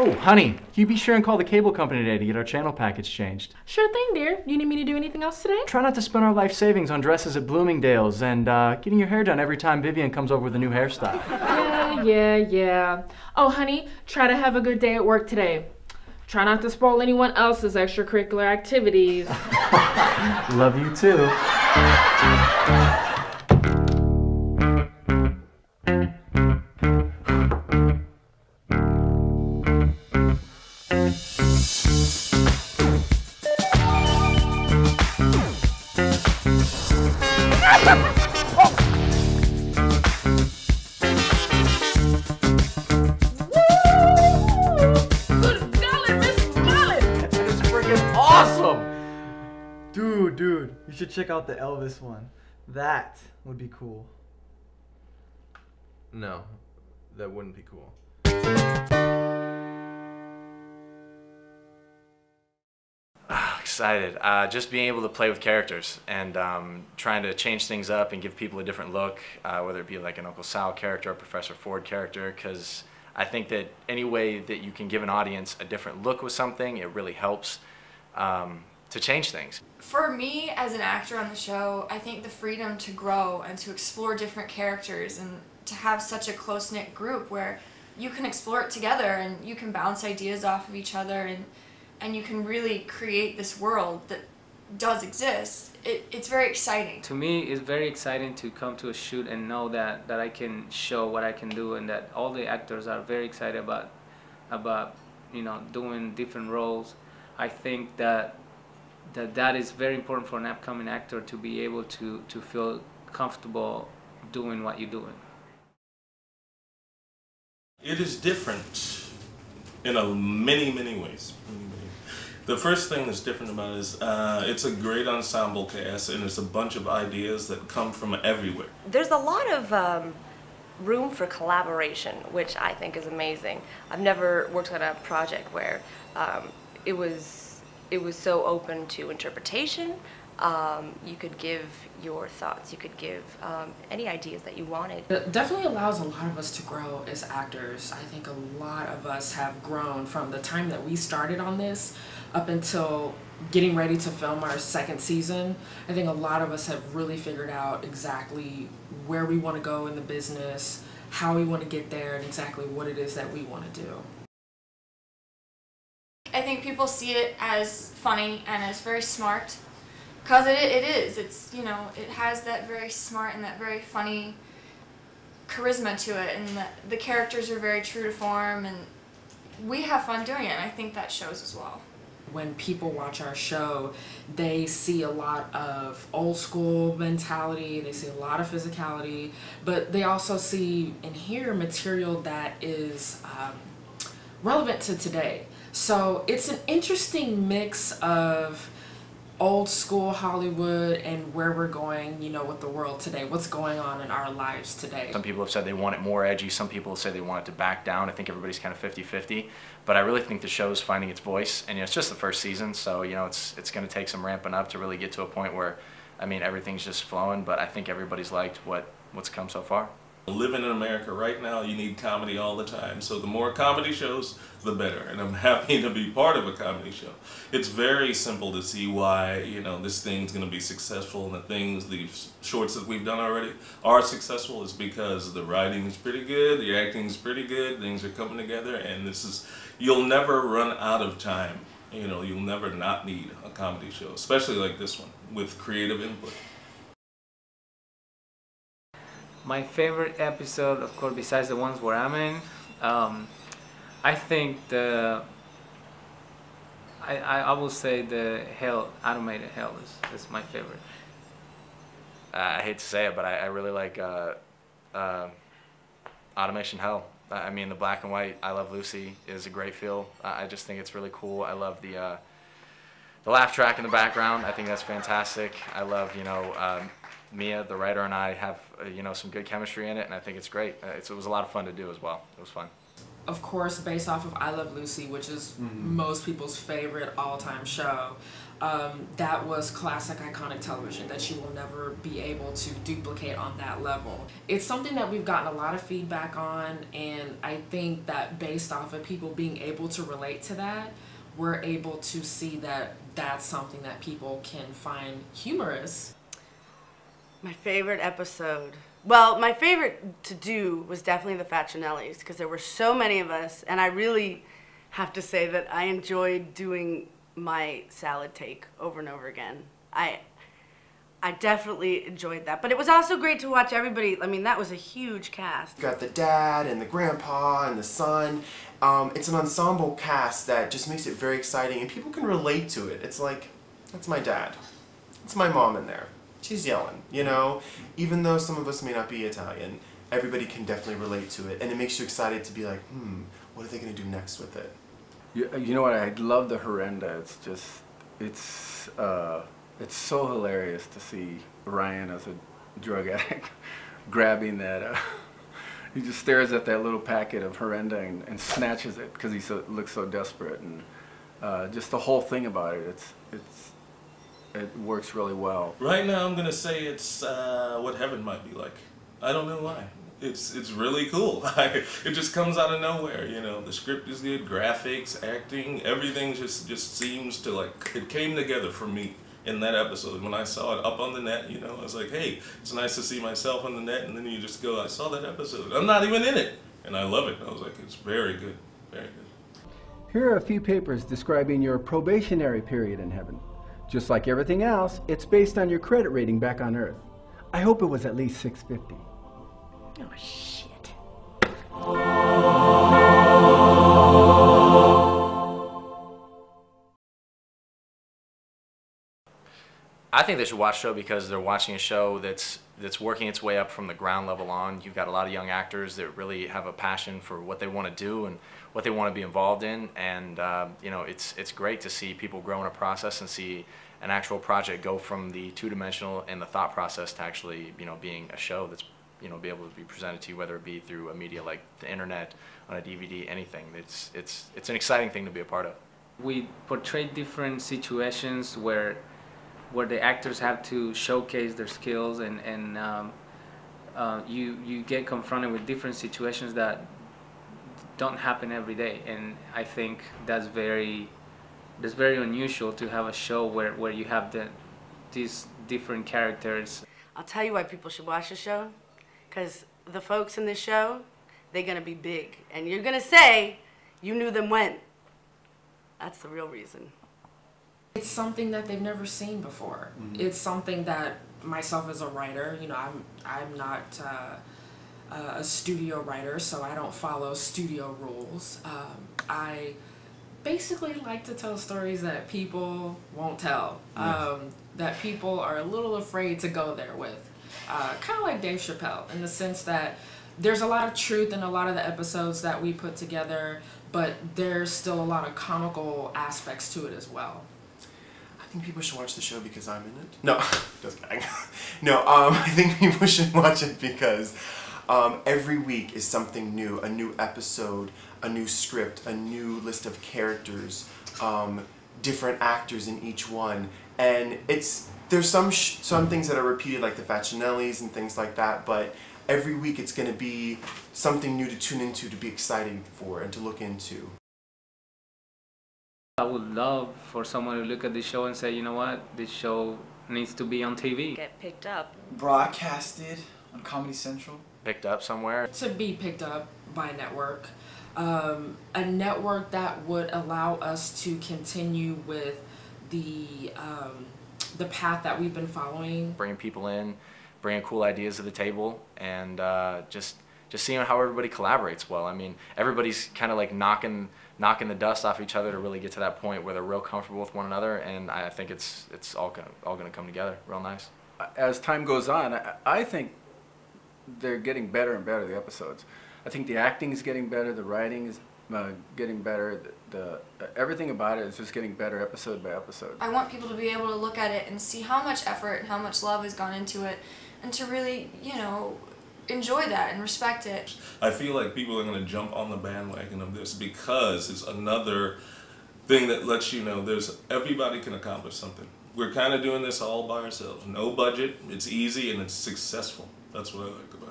Oh, honey, can you be sure and call the cable company today to get our channel package changed? Sure thing, dear. You need me to do anything else today? Try not to spend our life savings on dresses at Bloomingdale's and getting your hair done every time Vivian comes over with a new hairstyle. Yeah. Oh, honey, try to have a good day at work today. Try not to spoil anyone else's extracurricular activities. Love you too. Dude, you should check out the Elvis one. That would be cool. No, that wouldn't be cool. Excited. Just being able to play with characters and trying to change things up and give people a different look, whether it be like an Uncle Sal character or Professor Ford character, because I think that any way that you can give an audience a different look with something, it really helps to change things. For me, as an actor on the show, I think the freedom to grow and to explore different characters and to have such a close-knit group where you can explore it together and you can bounce ideas off of each other and you can really create this world that does exist. It's very exciting. To me, it's very exciting to come to a shoot and know that I can show what I can do, and that all the actors are very excited about doing different roles. I think that is very important for an upcoming actor, to be able to feel comfortable doing what you're doing. It is different in many ways. The first thing that's different about it is it's a great ensemble cast, and it's a bunch of ideas that come from everywhere. There's a lot of room for collaboration, which I think is amazing. I've never worked on a project where it was so open to interpretation. You could give your thoughts, you could give any ideas that you wanted. It definitely allows a lot of us to grow as actors. I think a lot of us have grown from the time that we started on this up until getting ready to film our second season. I think a lot of us have really figured out exactly where we want to go in the business, how we want to get there, and exactly what it is that we want to do. I think people see it as funny and as very smart, because it is. It's, it has that very smart and that very funny charisma to it, and the characters are very true to form, and we have fun doing it, and I think that shows as well. When people watch our show, they see a lot of old school mentality, they see a lot of physicality, but they also see and hear material that is relevant to today. So it's an interesting mix of old school Hollywood and where we're going, with the world today, what's going on in our lives today. Some people have said they want it more edgy, some people have said they want it to back down. I think everybody's kind of 50-50, but I really think the show's finding its voice, and it's just the first season, so it's going to take some ramping up to really get to a point where, everything's just flowing, but I think everybody's liked what's come so far. Living in America right now, you need comedy all the time. So the more comedy shows, the better. And I'm happy to be part of a comedy show. It's very simple to see why, this thing's going to be successful, and the shorts that we've done already are successful is because the writing is pretty good, the acting is pretty good, things are coming together, and you'll never run out of time. You'll never not need a comedy show, especially like this one, with creative input. My favorite episode, of course, besides the ones where I'm in, I think I will say the animated Hell is my favorite. I hate to say it, but I really like Automation Hell. The black and white I Love Lucy is a great feel. I just think it's really cool. I love the laugh track in the background. I think that's fantastic. I love, Mia, the writer, and I have, some good chemistry in it, and I think it's great. It was a lot of fun to do as well. It was fun. of course, based off of I Love Lucy, which is most people's favorite all-time show. That was classic, iconic television that you will never be able to duplicate on that level. It's something that we've gotten a lot of feedback on, and I think that based off of people being able to relate to that, we're able to see that that's something that people can find humorous. My favorite episode. Well, my favorite to do was definitely the Facinellis, because there were so many of us, and I really have to say that I enjoyed doing my salad take over and over again. I definitely enjoyed that. But it was also great to watch everybody. I mean, that was a huge cast. You got the dad and the grandpa and the son. It's an ensemble cast that just makes it very exciting, and people can relate to it. It's like, that's my dad. It's my mom in there. She's yelling, you know? Even though some of us may not be Italian, everybody can definitely relate to it, and it makes you excited to be like, what are they going to do next with it? You know what? I love the Horrenda. It's just, it's so hilarious to see Ryan as a drug addict grabbing that. He just stares at that little packet of Horrenda and snatches it because he looks so desperate, and just the whole thing about it. It works really well. Right now, I'm gonna say it's what heaven might be like. I don't know why. It's really cool. It just comes out of nowhere, you know. The script is good, graphics, acting, everything just seems to, like, it came together for me in that episode. When I saw it up on the net, you know, I was like, hey, it's nice to see myself on the net, and then you just go, I saw that episode. I'm not even in it, and I love it. I was like, it's very good, very good. Here are a few papers describing your probationary period in heaven. Just like everything else, it's based on your credit rating back on Earth. I hope it was at least 650. Oh, shit. I think they should watch the show because they're watching a show that's working its way up from the ground level on. You've got a lot of young actors that really have a passion for what they want to do and what they want to be involved in, and you know, it's great to see people grow in a process and see an actual project go from the two-dimensional and the thought process to actually, you know, being a show that's, you know, be able to be presented to you, whether it be through a media like the internet, on a DVD, anything. It's an exciting thing to be a part of. We portray different situations where the actors have to showcase their skills, and you get confronted with different situations that don't happen every day, and I think that's very unusual to have a show where you have these different characters. I'll tell you why people should watch the show. Because the folks in this show, they're going to be big. And you're going to say you knew them when. That's the real reason. It's something that they've never seen before. It's something that myself as a writer, you know, I'm not a studio writer, so I don't follow studio rules. I basically like to tell stories that people won't tell, that people are a little afraid to go there with. Kind of like Dave Chappelle, in the sense that there's a lot of truth in a lot of the episodes that we put together, but there's still a lot of comical aspects to it as well. I think people should watch the show because I'm in it. No, just kidding. No, I think people should watch it because every week is something new, a new episode, a new script, a new list of characters, different actors in each one, and there's some things that are repeated, like the Facinellis and things like that, but every week it's going to be something new to tune into, to be excited for, and to look into. I would love for someone to look at this show and say, you know what, this show needs to be on TV. Get picked up. Broadcasted on Comedy Central. Picked up somewhere. To be picked up by a network. A network that would allow us to continue with the path that we've been following. Bringing people in, bringing cool ideas to the table, and just seeing how everybody collaborates well. I mean, everybody's kind of like knocking the dust off each other to really get to that point where they're real comfortable with one another, and I think it's all going to come together real nice. As time goes on, I think they're getting better and better, the episodes. I think the acting is getting better, the writing is getting better, everything about it is just getting better episode by episode. I want people to be able to look at it and see how much effort and how much love has gone into it, and to really, you know, enjoy that and respect it. I feel like people are going to jump on the bandwagon of this because it's another thing that lets you know everybody can accomplish something. We're kind of doing this all by ourselves. No budget, it's easy, and it's successful. That's what I like about it.